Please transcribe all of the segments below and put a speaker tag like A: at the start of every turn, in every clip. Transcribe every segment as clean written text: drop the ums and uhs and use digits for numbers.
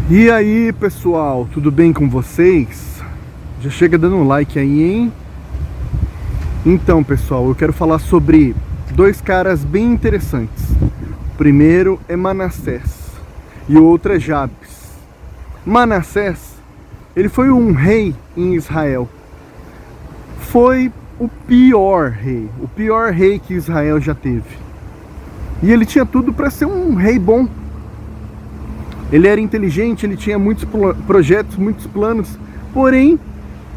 A: E aí, pessoal, tudo bem com vocês? Já chega dando um like aí, hein? Então, pessoal, eu quero falar sobre dois caras bem interessantes. O primeiro é Manassés e o outro é Jabes. Manassés, ele foi um rei em Israel. Foi o pior rei que Israel já teve. E ele tinha tudo para ser um rei bom. Ele era inteligente, ele tinha muitos projetos, muitos planos, porém,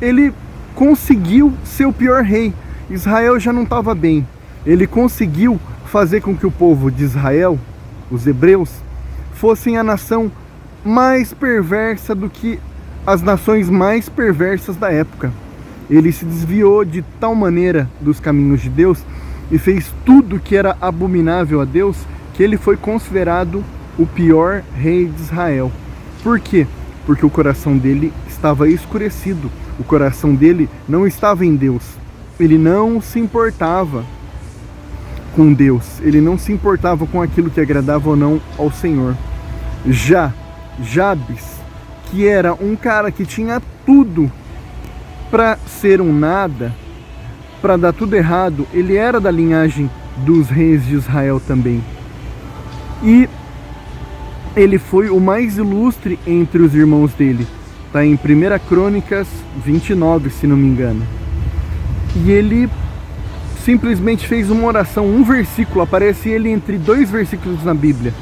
A: ele conseguiu ser o pior rei. Israel já não estava bem. Ele conseguiu fazer com que o povo de Israel, os hebreus, fossem a nação mais perversa do que as nações mais perversas da época. Ele se desviou de tal maneira dos caminhos de Deus e fez tudo que era abominável a Deus, que ele foi considerado o pior rei de Israel. Por quê? Porque o coração dele estava escurecido. O coração dele não estava em Deus. Ele não se importava com Deus. Ele não se importava com aquilo que agradava ou não ao Senhor. Já Jabes, que era um cara que tinha tudo para ser um nada, para dar tudo errado, ele era da linhagem dos reis de Israel também. E ele foi o mais ilustre entre os irmãos dele. Está em 1 Crônicas 29, se não me engano. E ele simplesmente fez uma oração, um versículo, aparece ele entre dois versículos na Bíblia.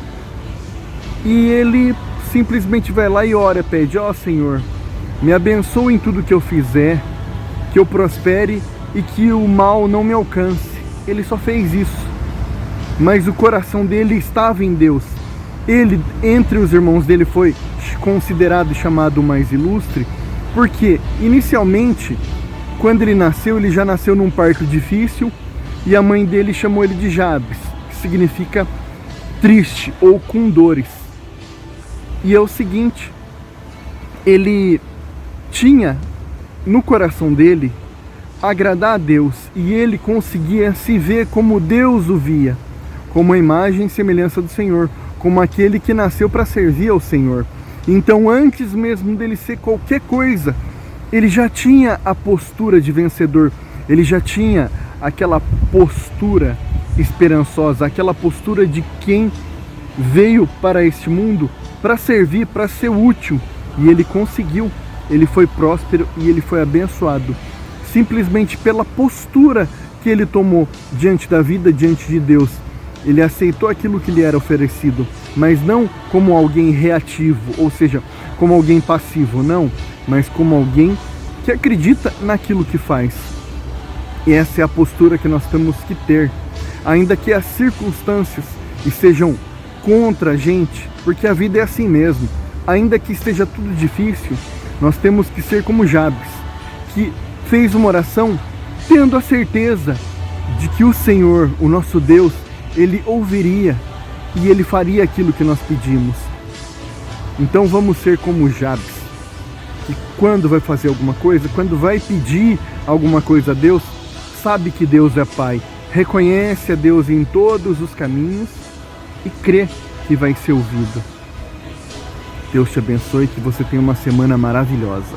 A: E ele simplesmente vai lá e ora, pede: ó Senhor, me abençoe em tudo que eu fizer, que eu prospere e que o mal não me alcance. Ele só fez isso. Mas o coração dele estava em Deus. Ele, entre os irmãos dele, foi considerado e chamado o mais ilustre, porque inicialmente, quando ele nasceu, ele já nasceu num parto difícil, e a mãe dele chamou ele de Jabes, que significa triste ou com dores. E é o seguinte, ele tinha no coração dele agradar a Deus, e ele conseguia se ver como Deus o via, como a imagem e semelhança do Senhor, como aquele que nasceu para servir ao Senhor. Então, antes mesmo dele ser qualquer coisa, ele já tinha a postura de vencedor, ele já tinha aquela postura esperançosa, aquela postura de quem veio para este mundo para servir, para ser útil. E ele conseguiu, ele foi próspero e ele foi abençoado, simplesmente pela postura que ele tomou diante da vida, diante de Deus. Ele aceitou aquilo que lhe era oferecido, mas não como alguém reativo, ou seja, como alguém passivo, não, mas como alguém que acredita naquilo que faz. E essa é a postura que nós temos que ter, ainda que as circunstâncias estejam contra a gente, porque a vida é assim mesmo. Ainda que esteja tudo difícil, nós temos que ser como Jabes, que fez uma oração tendo a certeza de que o Senhor, o nosso Deus, ele ouviria e ele faria aquilo que nós pedimos. Então vamos ser como Jabes, que quando vai fazer alguma coisa, quando vai pedir alguma coisa a Deus, sabe que Deus é Pai, reconhece a Deus em todos os caminhos e crê que vai ser ouvido. Deus te abençoe e que você tenha uma semana maravilhosa.